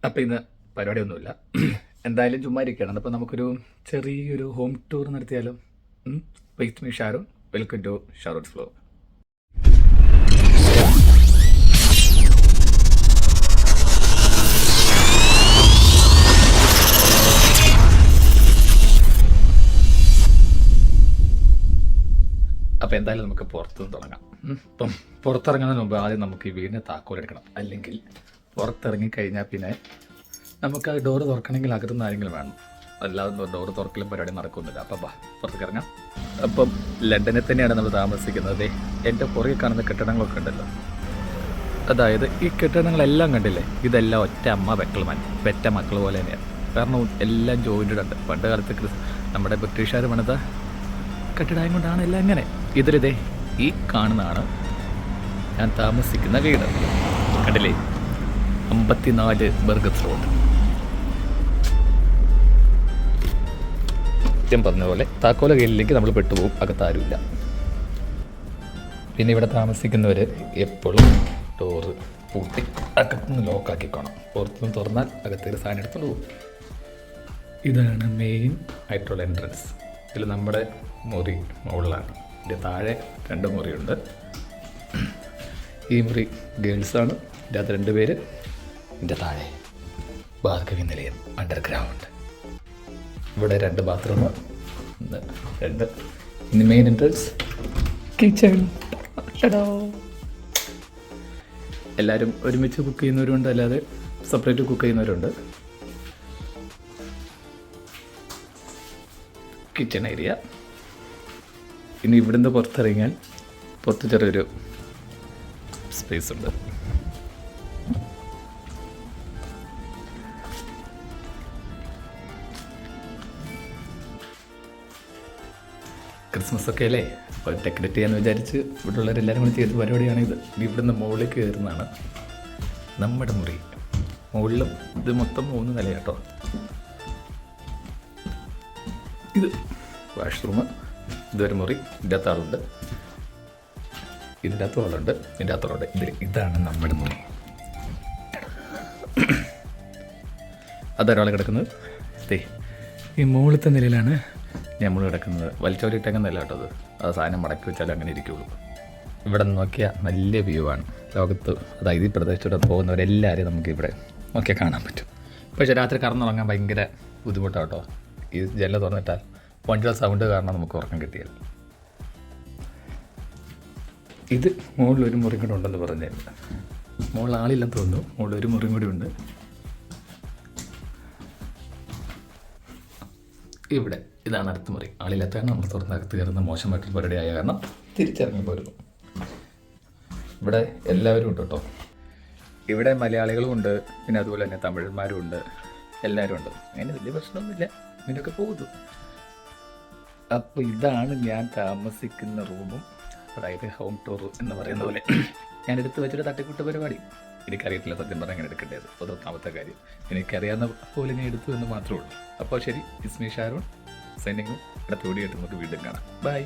അപ്പോൾ ഇന്ന് പരിപാടിയൊന്നുമില്ല, എന്തായാലും ചുമ്മാ ഇരിക്കുകയാണ്. അപ്പോൾ നമുക്കൊരു ചെറിയൊരു ഹോം ടൂർ നടത്തിയാലോ? With me Sharoon. Welcome to Sharoon's vlog. അപ്പോൾ എന്തായാലും നമുക്ക് പുറത്തുനിന്ന് തുടങ്ങാം. ഇപ്പം പുറത്തിറങ്ങുന്നതിന് മുമ്പ് ആദ്യം നമുക്ക് ഈ വീടിന് താക്കോലെടുക്കണം. അല്ലെങ്കിൽ പുറത്തിറങ്ങിക്കഴിഞ്ഞാൽ പിന്നെ നമുക്ക് ആ ഡോറ് തുറക്കണമെങ്കിൽ അകത്തുനിന്ന് ആരെങ്കിലും വേണം. അല്ലാതെ ഡോറ് തുറക്കലും പരിപാടി നടക്കുന്നില്ല. അപ്പം പുറത്തേക്ക് ഇറങ്ങാം. അപ്പം ലണ്ടനിൽ തന്നെയാണ് നമ്മൾ താമസിക്കുന്നത്. എൻ്റെ പുറകെ കാണുന്ന കെട്ടിടങ്ങളൊക്കെ ഉണ്ടല്ലോ, അതായത് ഈ കെട്ടിടങ്ങളെല്ലാം കണ്ടില്ലേ, ഇതെല്ലാം ഒറ്റ അമ്മ പെറ്റ മക്കൾ പോലെ തന്നെയാണ്. കാരണം എല്ലാം ജോയിൻറ്റഡ് ഉണ്ട്. പണ്ട് കാലത്ത് നമ്മുടെ ബ്രിട്ടീഷുകാർ പണിത കെട്ടിടം കൊണ്ടാണ് എല്ലാം ഇങ്ങനെ. ഇതിലിതേ ഈ കാണുന്നതാണ് ഞാൻ താമസിക്കുന്ന വീട്. കണ്ടില്ലേ, 54 ബർഗസ് റോഡ്. സത്യം പറഞ്ഞ പോലെ താക്കോല കയ്യിലേക്ക് നമ്മൾ പെട്ടുപോകും, അകത്താരുമില്ല. പിന്നെ ഇവിടെ താമസിക്കുന്നവർ എപ്പോഴും ഡോറ് പൂട്ടി അകത്തുനിന്ന് ലോക്കാക്കിക്കോണം. പുറത്തുനിന്ന് തുറന്നാൽ അകത്തേക്ക് സാധനം എടുത്തുകൊണ്ട് പോകും. ഇതാണ് മെയിൻ ആയിട്ടുള്ള എൻട്രൻസ്. ഇതിൽ നമ്മുടെ മുറി മുകളിലാണ്. ഇതിൻ്റെ താഴെ 2 മുറിയുണ്ട്. ഈ മുറി ഗേൾസാണ്. ഇതിൻ്റെ അകത്ത് 2 പേര്. ഇതിൻ്റെ താഴെ ഭാർഗവി നിലയം അണ്ടർഗ്രൗണ്ട്. ഇവിടെ 2 ബാത്റൂം, 2. ഇനി മെയിൻ എൻട്രൻസ് കിച്ചൺ. എല്ലാവരും ഒരുമിച്ച് കുക്ക് ചെയ്യുന്നവരുണ്ട്, അല്ലാതെ സെപ്പറേറ്റ് കുക്ക് ചെയ്യുന്നവരുണ്ട്. Kitchen area. ഇനി ഇവിടുന്ന് പുറത്തിറങ്ങിയാൽ പുറത്ത് ചെറിയൊരു സ്പേസ് ഉണ്ട്. ക്രിസ്മസ് ഒക്കെ അല്ലേ, അപ്പോൾ ഡെക്കറേറ്റ് ചെയ്യാമെന്ന് വിചാരിച്ച് ഇവിടെ ഉള്ളവരെല്ലാവരും കൂടി ചെയ്ത പരിപാടിയാണ് ഇത്. ഇവിടുന്ന് മുകളിലേക്ക് കയറുന്നതാണ് നമ്മുടെ മുറി. മുകളിലും ഇത് മൊത്തം 3 നിലയാട്ടോ. ഇത് വാഷ്റൂം, ഇതൊരു മുറി. ഇതിൻ്റെ അകത്ത് ആളുണ്ട്, ഇതിൻ്റെ അകത്ത് ആളുണ്ട്, ഇതിൻ്റെ അകത്തുണ്ട്. ഇതാണ് നമ്മുടെ മുറി. അതൊരാൾ കിടക്കുന്നത് ഈ മുകളിലത്തെ നിലയിലാണ് നമ്മൾ കിടക്കുന്നത്. വലിച്ചോരിട്ടേക്കുന്നതല്ല കേട്ടോ അത്. ആ സാധനം മടക്കി വെച്ചാൽ അങ്ങനെ ഇരിക്കുള്ളൂ. ഇവിടെ നോക്കിയാൽ നല്ല വ്യൂ ആണ് ലോകത്ത്. അതായത് ഈ പ്രദേശത്തൂടെ പോകുന്നവരെല്ലാവരും നമുക്ക് ഇവിടെ നോക്കിയാൽ കാണാൻ പറ്റും. പക്ഷേ രാത്രി കറന്നുറങ്ങാൻ ഭയങ്കര ബുദ്ധിമുട്ടാണ് കേട്ടോ. ഈ ജനൽ തുറന്നിട്ടാൽ വണ്ടിയുടെ സൗണ്ട് കാരണം നമുക്ക് ഉറക്കം കിട്ടിയാൽ. ഇത് മുകളിൽ ഒരു മുറി കൂടെ ഉണ്ടെന്ന് പറഞ്ഞില്ല. മുകളിൽ ആളില്ലെന്ന് തോന്നുന്നു. മുകളിൽ ഒരു മുറിയും കൂടി ഉണ്ട്. ഇവിടെ ഇതാണ് അടുത്ത മുറി. ആളില്ലാത്ത നമ്മൾ തുറന്നകത്ത് കയറുന്ന മോശമായിട്ടൊരു പരിപാടി ആയ കാരണം തിരിച്ചിറങ്ങി പോരുന്നു. ഇവിടെ എല്ലാവരും ഉണ്ട് കേട്ടോ. ഇവിടെ മലയാളികളും ഉണ്ട്, പിന്നെ അതുപോലെ തന്നെ തമിഴന്മാരും ഉണ്ട്, എല്ലാവരും ഉണ്ട്. അതിന് വലിയ പ്രശ്നമൊന്നുമില്ല, ഇങ്ങനെയൊക്കെ പോകുന്നു. അപ്പോൾ ഇതാണ് ഞാൻ താമസിക്കുന്ന റൂമും, അതായത് ഹോം ടൂർ എന്ന് പറയുന്ന പോലെ. ഞാൻ എടുത്ത് വെച്ചൊരു തട്ടിക്കൂട്ട് പരിപാടി. എനിക്കറിയത്തില്ല സത്യം പറഞ്ഞാൽ എങ്ങനെ എടുക്കേണ്ടത്. അതൊന്നാമത്തെ കാര്യം. എനിക്കറിയാവുന്ന പോലെ ഞാൻ എടുത്തു എന്ന് മാത്രമേ ഉള്ളൂ. അപ്പോൾ ശരി, ഇസ്മി ഷാരൂൺ സൈനിങ്ങും. അടുത്ത വീഡിയോ ആയിട്ട് നമുക്ക് വീണ്ടും കാണാം. ബൈ.